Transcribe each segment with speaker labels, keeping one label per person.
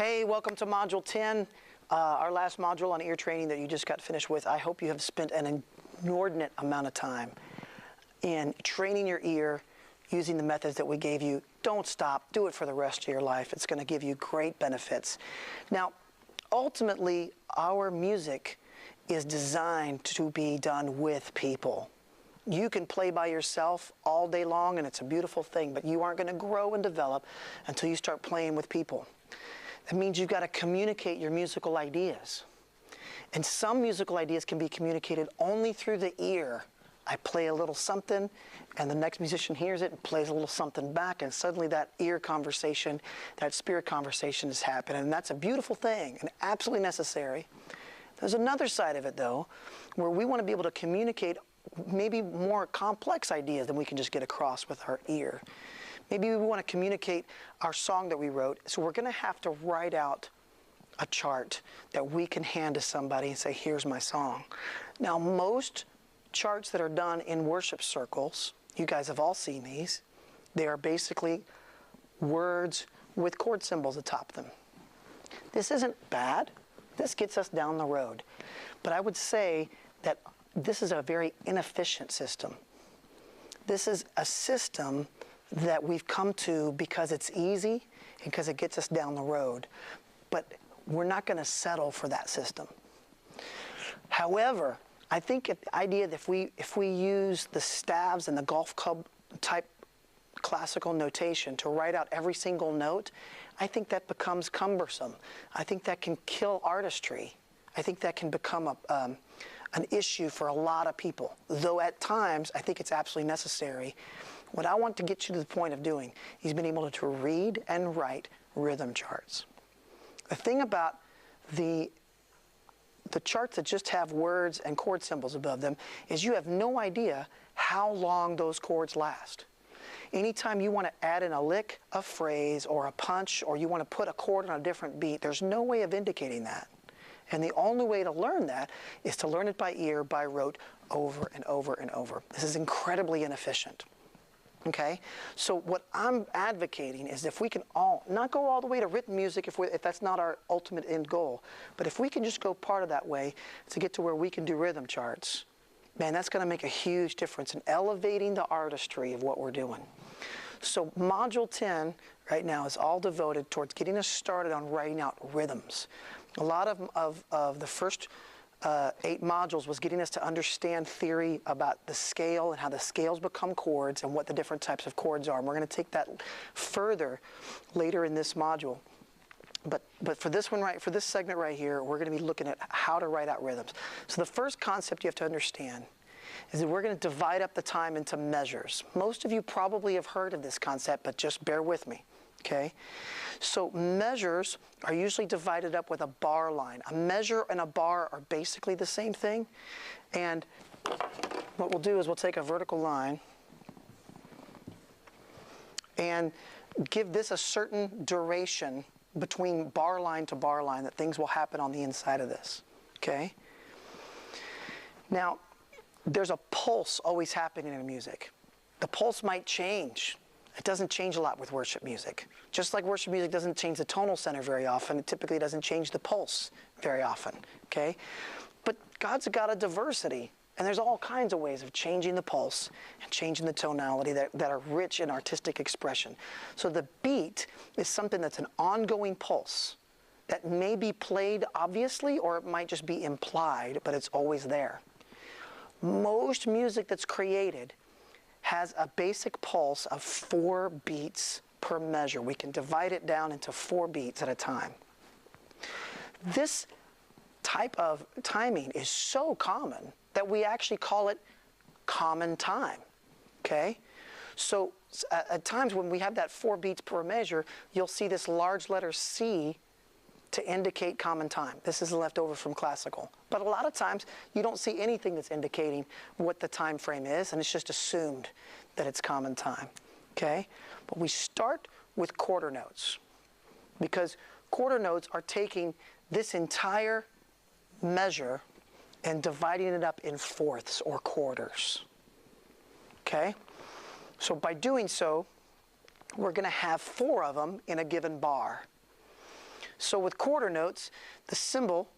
Speaker 1: Hey, welcome to Module 10, our last module on ear training that you just got finished with. I hope you have spent an inordinate amount of time in training your ear using the methods that we gave you. Don't stop. Do it for the rest of your life. It's going to give you great benefits. Now, ultimately, our music is designed to be done with people. You can play by yourself all day long, and it's a beautiful thing, but you aren't going to grow and develop until you start playing with people. That means you've got to communicate your musical ideas. And some musical ideas can be communicated only through the ear. I play a little something, and the next musician hears it and plays a little something back, and suddenly that ear conversation, that spirit conversation is happening. And that's a beautiful thing and absolutely necessary. There's another side of it, though, where we want to be able to communicate maybe more complex ideas than we can just get across with our ear. Maybe we want to communicate our song that we wrote, so we're going to have to write out a chart that we can hand to somebody and say, here's my song. Now, most charts that are done in worship circles, you guys have all seen these, they are basically words with chord symbols atop them. This isn't bad. This gets us down the road. But I would say that this is a very inefficient system. This is a system that we've come to because it's easy and because it gets us down the road. But we're not going to settle for that system. However, I think the idea that if we use the staves and the golf club type classical notation to write out every single note, I think that becomes cumbersome. I think that can kill artistry. I think that can become an issue for a lot of people, though at times I think it's absolutely necessary. What I want to get you to the point of doing is being able to read and write rhythm charts. The thing about the charts that just have words and chord symbols above them is you have no idea how long those chords last. Anytime you want to add in a lick, a phrase, or a punch, or you want to put a chord on a different beat, there's no way of indicating that. And the only way to learn that is to learn it by ear, by rote, over and over and over. This is incredibly inefficient. Okay? So what I'm advocating is if we can not go all the way to written music if that's not our ultimate end goal, but if we can just go part of that way to get to where we can do rhythm charts, man, that's going to make a huge difference in elevating the artistry of what we're doing. So Module 10 right now is all devoted towards getting us started on writing out rhythms. A lot of the first 8 modules was getting us to understand theory about the scale and how the scales become chords and what the different types of chords are. And we're going to take that further later in this module. But for this one, for this segment right here, we're going to be looking at how to write out rhythms. So the first concept you have to understand is that we're going to divide up the time into measures. Most of you probably have heard of this concept, but just bear with me. Okay? So measures are usually divided up with a bar line. A measure and a bar are basically the same thing. And what we'll do is we'll take a vertical line and give this a certain duration between bar line to bar line that things will happen on the inside of this. Okay? Now, there's a pulse always happening in music. The pulse might change. It doesn't change a lot with worship music. Just like worship music doesn't change the tonal center very often, it typically doesn't change the pulse very often, okay? But God's got a diversity, and there's all kinds of ways of changing the pulse and changing the tonality that are rich in artistic expression. So the beat is something that's an ongoing pulse that may be played obviously, or it might just be implied, but it's always there. Most music that's created has a basic pulse of 4 beats per measure. We can divide it down into 4 beats at a time. This type of timing is so common that we actually call it common time. Okay? So at times when we have that 4 beats per measure, you'll see this large letter C to indicate common time. This is left over from classical. But a lot of times you don't see anything that's indicating what the time frame is, and it's just assumed that it's common time. Okay? But we start with quarter notes, because quarter notes are taking this entire measure and dividing it up in fourths or quarters. Okay? So by doing so, we're going to have 4 of them in a given bar. So with quarter notes, the symbol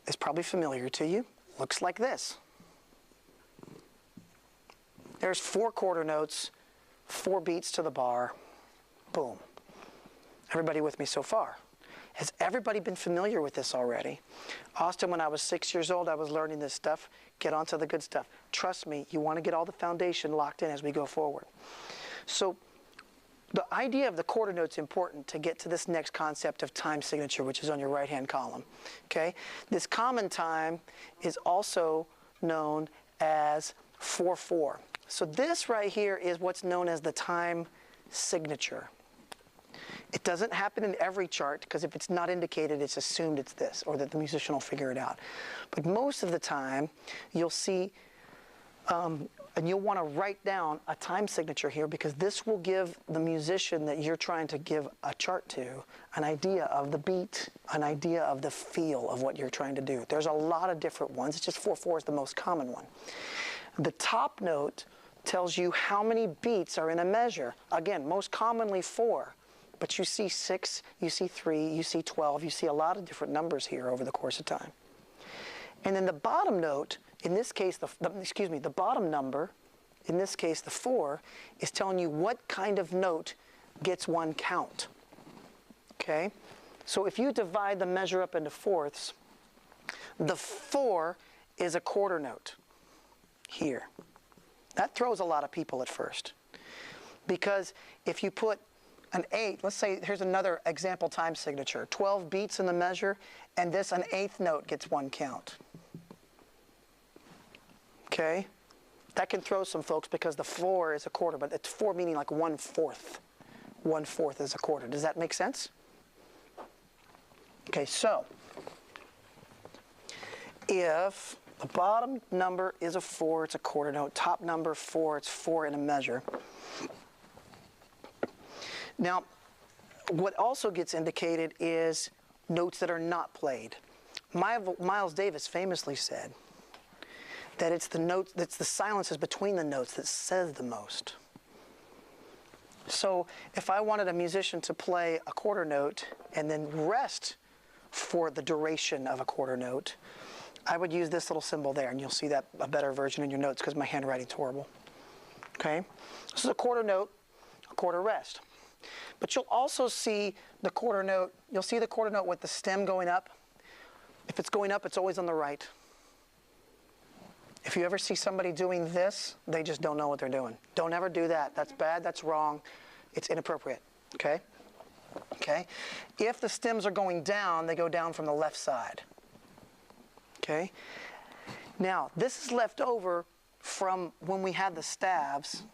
Speaker 1: is probably familiar to you. Looks like this. There's 4 quarter notes, 4 beats to the bar. Boom. Everybody with me so far? Has everybody been familiar with this already? Austin, when I was 6 years old, I was learning this stuff. Get on to the good stuff. Trust me, you want to get all the foundation locked in as we go forward. So the idea of the quarter note is important to get to this next concept of time signature, which is on your right-hand column. Okay? This common time is also known as 4/4. So this right here is what's known as the time signature. It doesn't happen in every chart, because if it's not indicated, it's assumed it's this, or that the musician will figure it out. But most of the time, you'll see, and you'll want to write down a time signature here, because this will give the musician that you're trying to give a chart to an idea of the beat, an idea of the feel of what you're trying to do. There's a lot of different ones. It's just 4/4 is the most common one. The top note tells you how many beats are in a measure. Again, most commonly 4. But you see 6, you see 3, you see 12, you see a lot of different numbers here over the course of time. And then the bottom note, in this case, the bottom number, in this case the 4, is telling you what kind of note gets one count. Okay? So if you divide the measure up into fourths, the 4 is a quarter note here. That throws a lot of people at first. Because if you put an 8, let's say, here's another example time signature. 12 beats in the measure, and this, an 8th note, gets one count. Okay? That can throw some folks because the 4 is a quarter, but it's 4 meaning like 1/4. 1/4 is a quarter. Does that make sense? Okay, so if the bottom number is a 4, it's a quarter note. Top number 4, it's 4 in a measure. Now, what also gets indicated is notes that are not played. Miles Davis famously said that it's the notes, it's the silences between the notes that says the most. So if I wanted a musician to play a quarter note and then rest for the duration of a quarter note, I would use this little symbol there, and you'll see that a better version in your notes because my handwriting's horrible. Okay? This is a quarter note, a quarter rest. But you'll also see the quarter note, you'll see the quarter note with the stem going up. If it's going up, it's always on the right. If you ever see somebody doing this, they just don't know what they're doing. Don't ever do that. That's bad, that's wrong, it's inappropriate. Okay? Okay? If the stems are going down, they go down from the left side. Okay? Now, this is left over from when we had the staves.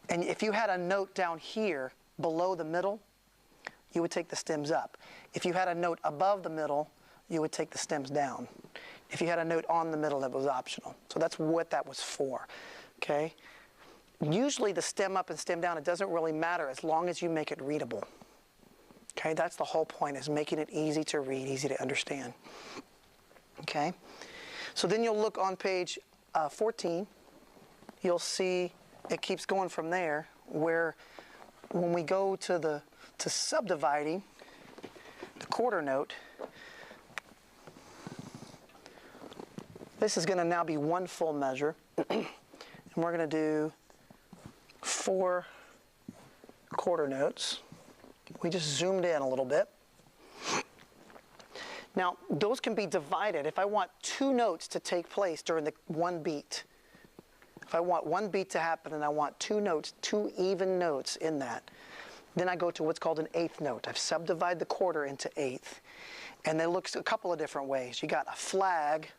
Speaker 1: And if you had a note down here below the middle, you would take the stems up. If you had a note above the middle, you would take the stems down. If you had a note on the middle, that was optional. So that's what that was for. Okay? Usually the stem up and stem down, it doesn't really matter as long as you make it readable. Okay? That's the whole point, is making it easy to read, easy to understand. Okay? So then you'll look on page 14. You'll see it keeps going from there, where when we go to subdividing the quarter note, this is going to now be one full measure, and we're going to do 4 quarter notes. We just zoomed in a little bit. Now, those can be divided. If I want 2 notes to take place during the one beat, if I want one beat to happen and I want 2 notes, 2 even notes in that, then I go to what's called an 8th note. I've subdivided the quarter into 8th. And they look a couple of different ways. You got a flag,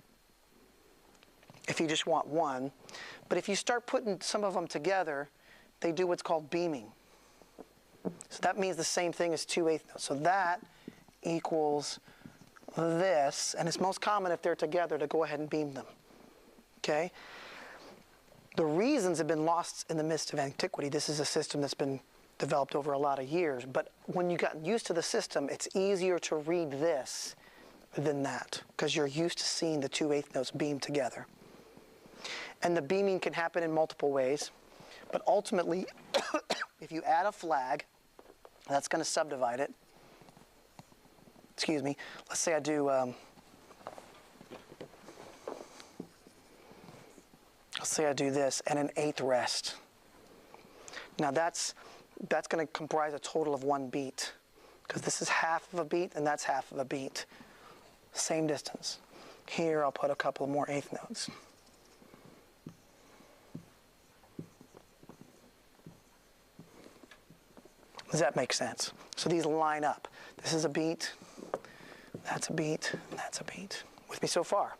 Speaker 1: if you just want one. But if you start putting some of them together, they do what's called beaming. So that means the same thing as 2 8th notes. So that equals this. And it's most common if they're together to go ahead and beam them. Okay? The reasons have been lost in the mist of antiquity. This is a system that's been developed over a lot of years. But when you got used to the system, it's easier to read this than that, because you're used to seeing the 2 8th notes beam together. And the beaming can happen in multiple ways. But ultimately, if you add a flag, That's going to subdivide it. Excuse me. Let's say I do, let's say I do this and an eighth rest. Now that's going to comprise a total of 1 beat, because this is half of a beat and that's half of a beat. Same distance. Here I'll put a couple more eighth notes. Does that make sense? So these line up. This is a beat, that's a beat, and that's a beat. With me so far?